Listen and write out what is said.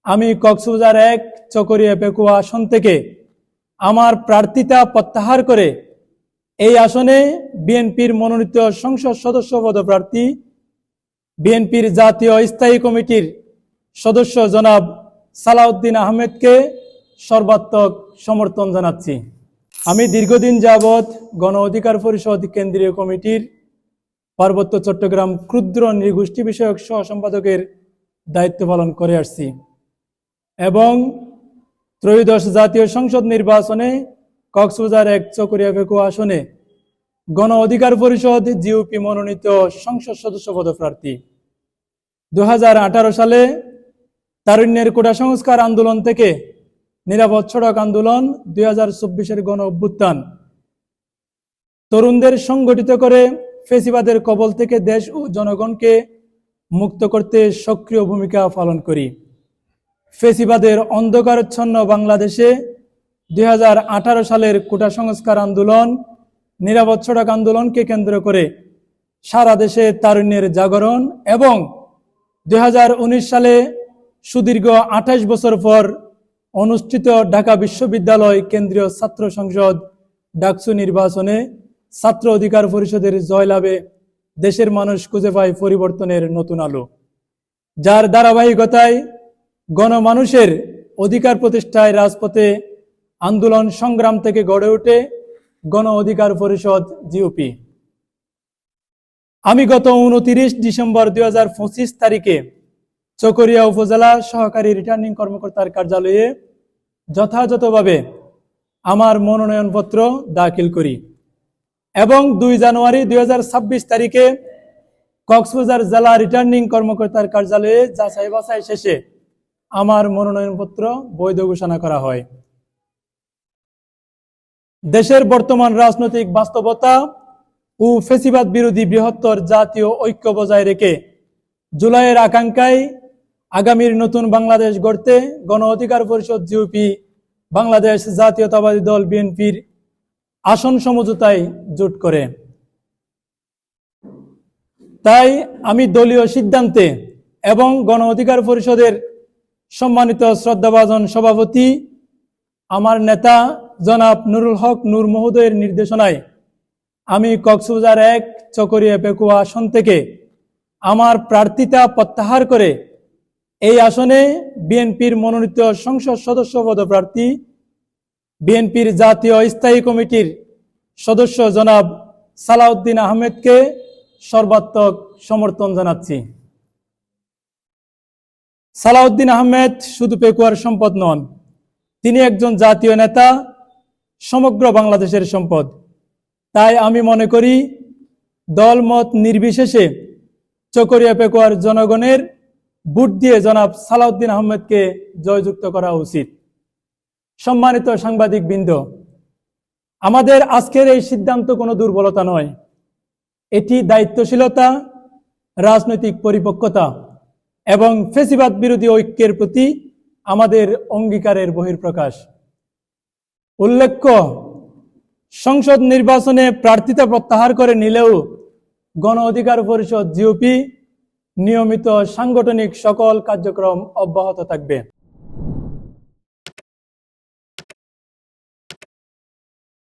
আমি কক্সবাজার 1 চকরিয়া পেকুয়া আসন থেকে আমার প্রার্থিতা প্রত্যাহার করে এই আসনে বিএনপির মনোনীত সংসদ সদস্য পদপ্রার্থী বিএনপির জাতীয় স্থায়ী কমিটির সদস্য জনাব সালাউদ্দিন আহমেদকে সর্বাত্মক সমর্থন জানাচ্ছি। আমি দীর্ঘদিন যাবৎ গণ অধিকার পরিষদ কেন্দ্রীয় কমিটির পার্বত্য চট্টগ্রাম ক্ষুদ্র নৃগোষ্ঠী বিষয়ক সহ সম্পাদকের দায়িত্ব পালন করে আসছি এবং ত্রয়োদশ জাতীয় সংসদ নির্বাচনে কক্সবাজার 1 চকরিয়া পেকুয়া আসনে গণ অধিকার পরিষদ জিওপি মনোনীত সংসদ সদস্য পদপ্রার্থী। 2018 সালে তারুণ্যের কোটা সংস্কার আন্দোলন থেকে নিরাপদ সড়ক আন্দোলন, 2024-এর গণ অভ্যুত্থান, তরুণদের সংগঠিত করে ফেসিবাদের কবল থেকে দেশ ও জনগণকে মুক্ত করতে সক্রিয় ভূমিকা পালন করি। ফেসিবাদের অন্ধকারচ্ছন্ন বাংলাদেশে 2018 সালের কোটা সংস্কার আন্দোলন, নিরাপদ সড়ক আন্দোলনকে কেন্দ্র করে সারা দেশে তারুণ্যের জাগরণ এবং 2019 সালে সুদীর্ঘ 28 বছর পর অনুষ্ঠিত ঢাকা বিশ্ববিদ্যালয় কেন্দ্রীয় ছাত্র সংসদ ডাকসু নির্বাচনে ছাত্র অধিকার পরিষদের জয়লাভে দেশের মানুষ খুঁজে পায় পরিবর্তনের নতুন আলো, যার ধারাবাহিকতায় গণমানুষের অধিকার প্রতিষ্ঠায় রাজপথে আন্দোলন সংগ্রাম থেকে গড়ে ওঠে গণ অধিকার পরিষদ জিওপি। আমি গত 29 ডিসেম্বর 2025 তারিখে চকরিয়া উপজেলা সহকারী রিটার্নিং কর্মকর্তার কার্যালয়ে যথাযথভাবে আমার মনোনয়নপত্র দাখিল করি এবং 2 জানুয়ারি 2026 তারিখে কক্সবাজার জেলা রিটার্নিং কর্মকর্তার কার্যালয়ে যাচাই বাছাই শেষে আমার মনোনয়নপত্র বৈধ ঘোষণা করা হয়। দেশের বর্তমান রাজনৈতিক বাস্তবতা ও ফেসিবাদ বিরোধী বৃহত্তর জাতীয় ঐক্য বজায় রেখে জুলাইয়ের আকাঙ্ক্ষায় আগামীর নতুন বাংলাদেশ গড়তে গণ অধিকার পরিষদ জিওপি বাংলাদেশ জাতীয়তাবাদী দল বিএনপির আসন সমঝোতায় জোট করে। তাই আমি দলীয় সিদ্ধান্তে এবং গণ অধিকার পরিষদের সম্মানিত শ্রদ্ধাভাজন সভাপতি আমার নেতা জনাব নুরুল হক নূর মহোদয়ের নির্দেশনায় আমি কক্সবাজার 1 চকরিয়া পেকুয়া আসন থেকে আমার প্রার্থিতা প্রত্যাহার করে এই আসনে বিএনপির মনোনীত সংসদ সদস্য পদপ্রার্থী বিএনপির জাতীয় স্থায়ী কমিটির সদস্য জনাব সালাউদ্দিন আহমেদকে সর্বাত্মক সমর্থন জানাচ্ছি। সালাউদ্দিন আহমেদ শুধু পেকুয়ার সম্পদ নন, তিনি একজন জাতীয় নেতা, সমগ্র বাংলাদেশের সম্পদ। তাই আমি মনে করি দলমত নির্বিশেষে চকরিয়া পেকুয়ার জনগণের ভোট দিয়ে জনাব সালাউদ্দিন আহমেদকে জয়যুক্ত করা উচিত। সম্মানিত সাংবাদিক বৃন্দ, আমাদের আজকের এই সিদ্ধান্ত কোনো দুর্বলতা নয়, এটি দায়িত্বশীলতা, রাজনৈতিক পরিপক্কতা এবং ফেসিবাদ বিরোধী ঐক্যের প্রতি আমাদের অঙ্গীকারের বহিঃপ্রকাশ। উল্লেখ্য, সংসদ নির্বাচনে প্রার্থিতা প্রত্যাহার করে নিলেও গণ অধিকার পরিষদ জিওপি নিয়মিত সাংগঠনিক সকল কার্যক্রম অব্যাহত থাকবে।